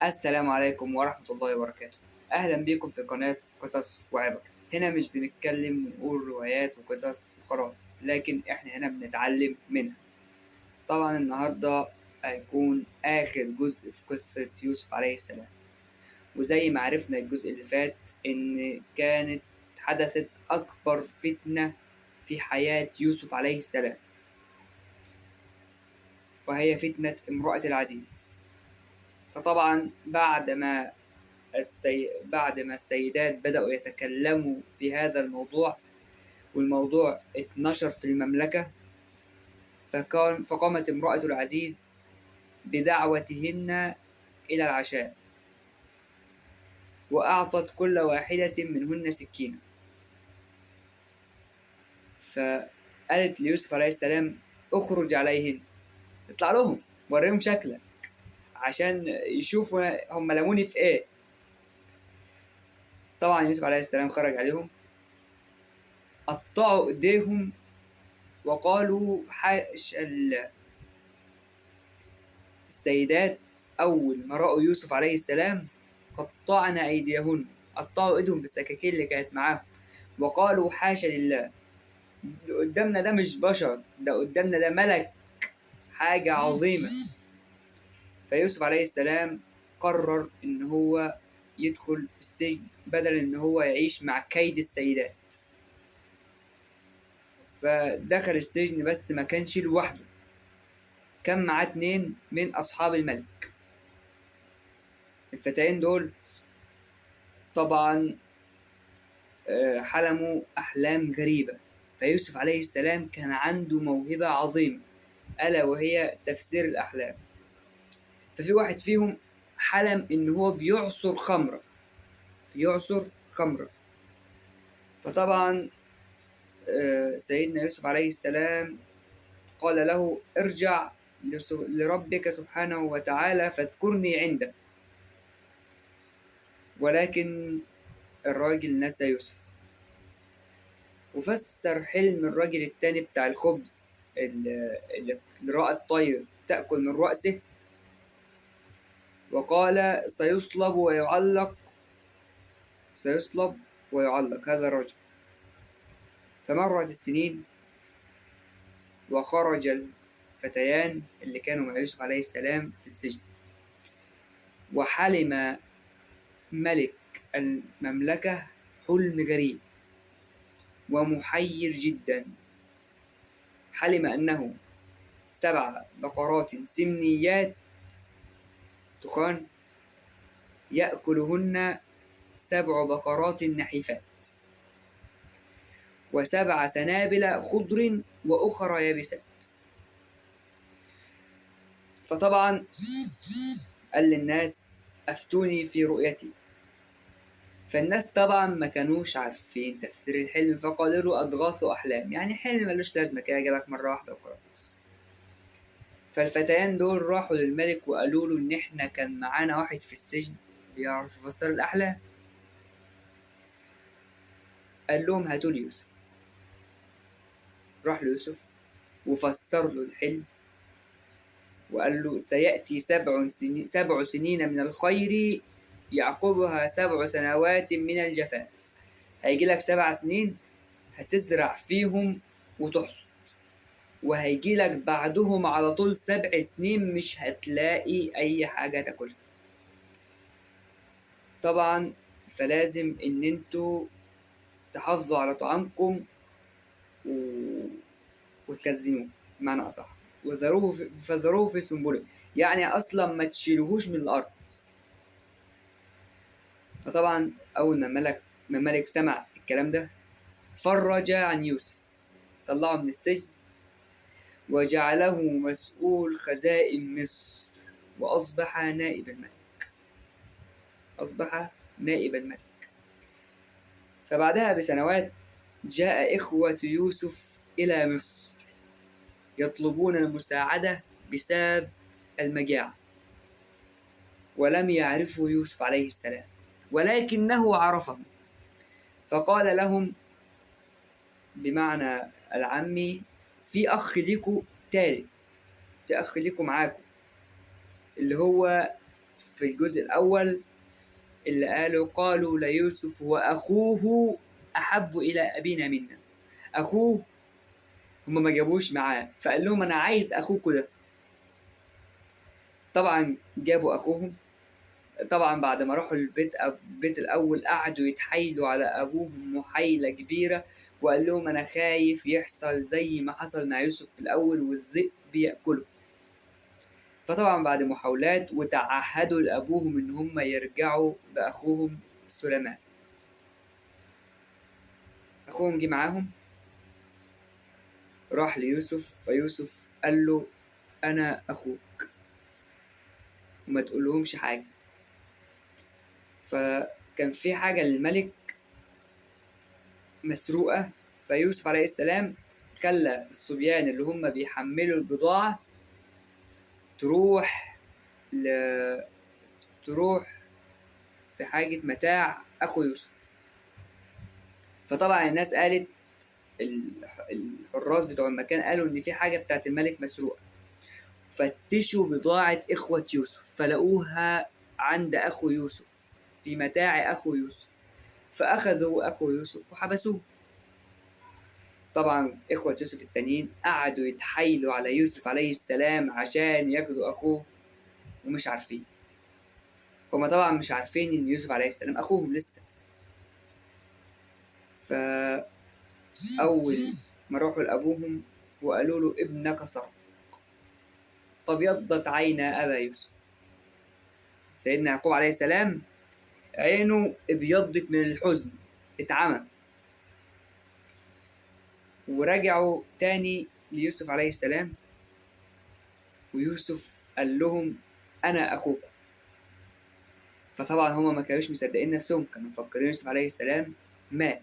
السلام عليكم ورحمة الله وبركاته. أهلا بيكم في قناة قصص وعبر. هنا مش بنتكلم ونقول روايات وقصص وخلاص، لكن إحنا هنا بنتعلم منها. طبعا النهاردة هيكون آخر جزء في قصة يوسف عليه السلام. وزي ما عرفنا الجزء اللي فات إن كانت حدثت أكبر فتنة في حياة يوسف عليه السلام، وهي فتنة امرأة العزيز. فطبعا بعد ما السيدات بدأوا يتكلموا في هذا الموضوع والموضوع اتنشر في المملكة، فقامت امرأة العزيز بدعوتهن إلى العشاء، وأعطت كل واحدة منهن سكينة. فقالت ليوسف عليه السلام: اخرج عليهن، اطلع لهم، وريهم شكلك عشان يشوفوا هم لموني في ايه. طبعا يوسف عليه السلام خرج عليهم، قطعوا ايديهم وقالوا حاشا لله. السيدات أول ما رأوا يوسف عليه السلام قطعن أيديهن، قطعوا إيدهم بالسكاكين اللي كانت معاهم، وقالوا حاشا لله، ده قدامنا ده مش بشر، ده قدامنا ده ملك، حاجة عظيمة. فيوسف عليه السلام قرر إن هو يدخل السجن بدل إن هو يعيش مع كيد السيدات. فدخل السجن، بس ما كانش لوحده، كان معاه 2 من أصحاب الملك. الفتيين دول طبعا حلموا أحلام غريبة. فيوسف عليه السلام كان عنده موهبة عظيمة، ألا وهي تفسير الأحلام. ففي واحد فيهم حلم إن هو بيعصر خمرة، بيعصر خمرة. فطبعا سيدنا يوسف عليه السلام قال له: ارجع لربك سبحانه وتعالى فاذكرني عنده. ولكن الراجل نسى يوسف، وفسر حلم الراجل التاني بتاع الخبز اللي رأى الطير تأكل من رأسه، وقال: سيصلب ويعلق هذا الرجل. فمرت السنين وخرج الفتيان اللي كانوا مع يوسف عليه السلام في السجن، وحلم ملك المملكة حلم غريب ومحير جدا. حلم أنه 7 بقرات سمنيات تخان يأكلهن 7 بقرات نحيفات، و7 سنابل خضر وأخرى يابسات. فطبعا قال للناس: أفتوني في رؤيتي. فالناس طبعا ما كانوش عارفين تفسير الحلم، فقالوا له: أضغاث أحلام، يعني حلم ملوش لازمة كده جالك مرة واحدة وخلاص. فالفتيان دول راحوا للملك وقالوا له إن إحنا كان معانا واحد في السجن بيعرف يفسر الأحلام. قال لهم: هاتوا لي يوسف. راح ليوسف وفسر له الحلم، وقال له: سيأتي 7 سنين من الخير يعقبها 7 سنوات من الجفاف. هيجي لك 7 سنين هتزرع فيهم وتحصد، وهيجي لك بعدهم على طول 7 سنين مش هتلاقي أي حاجة تاكلها. طبعا فلازم إن انتوا تحافظوا على طعامكم وتخزنوه، بمعنى أصح، فذروه في سنبله، يعني أصلا ما تشيلوهوش من الأرض. فطبعا أول ما الملك سمع الكلام ده فرج عن يوسف، طلعه من السجن وجعله مسؤول خزائن مصر، وأصبح نائب الملك. أصبح نائب الملك. فبعدها بسنوات جاء إخوة يوسف إلى مصر يطلبون المساعدة بسبب المجاعة، ولم يعرفوا يوسف عليه السلام، ولكنه عرفهم. فقال لهم بمعنى العامي: في أخ ليكو تالت، في أخ ليكو معاكو، اللي هو في الجزء الأول اللي قالوا ليوسف وأخوه أحب إلى أبينا منا. أخوه هما ما جابوش معاه، فقال لهم أنا عايز أخوكوا ده. طبعا جابوا أخوهم. طبعا بعد ما راحوا البيت الأول قعدوا يتحايلوا على أبوهم محايلة كبيرة، وقال لهم أنا خايف يحصل زي ما حصل مع يوسف في الأول والذئب بيأكله. فطبعا بعد محاولات وتعهدوا لأبوهم إن هم يرجعوا بأخوهم سليمان. أخوهم جه معاهم، راح ليوسف، فيوسف قال له أنا أخوك وما تقولهمش حاجة. فكان في حاجة للملك مسروقة، فيوسف عليه السلام خلى الصبيان اللي هم بيحملوا البضاعة تروح في حاجة متاع أخو يوسف. فطبعا الناس قالت، الحراس بتوع المكان قالوا إن في حاجة بتاعت الملك مسروقة. فتشوا بضاعة إخوة يوسف فلقوها عند أخو يوسف في متاع أخو يوسف، فأخذوا أخو يوسف وحبسوه. طبعا إخوة يوسف التانيين قعدوا يتحايلوا على يوسف عليه السلام عشان ياخدوا أخوه ومش عارفين. هما طبعا مش عارفين إن يوسف عليه السلام أخوهم لسه. فأول ما راحوا لأبوهم وقالوا له ابنك سرق، فابيضت عينا أبا يوسف. سيدنا يعقوب عليه السلام عينه ابيضت من الحزن، اتعمى. ورجعوا تاني ليوسف عليه السلام، ويوسف قال لهم أنا أخوكم. فطبعا هما ما كانوش مصدقين نفسهم، كانوا مفكرين يوسف عليه السلام مات.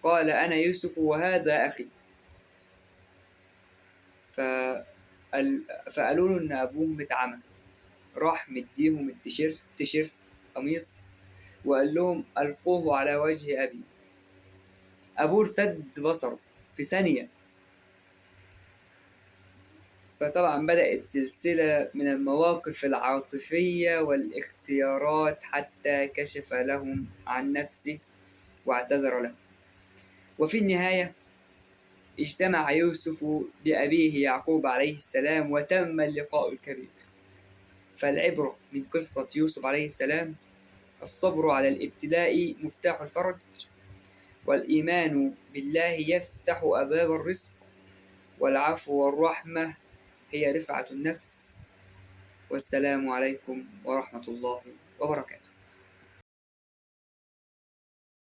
قال أنا يوسف وهذا أخي. فقالوا له إن أبوهم متعمى. راح مديهم التيشيرت قميص وقال لهم ألقوه على وجه أبي. أبوه ارتد بصره في ثانية. فطبعا بدأت سلسلة من المواقف العاطفية والاختيارات حتى كشف لهم عن نفسه واعتذر له. وفي النهاية اجتمع يوسف بأبيه يعقوب عليه السلام وتم اللقاء الكبير. فالعبرة من قصة يوسف عليه السلام الصبر على الابتلاء مفتاح الفرج، والإيمان بالله يفتح أبواب الرزق، والعفو والرحمة هي رفعة النفس. والسلام عليكم ورحمة الله وبركاته.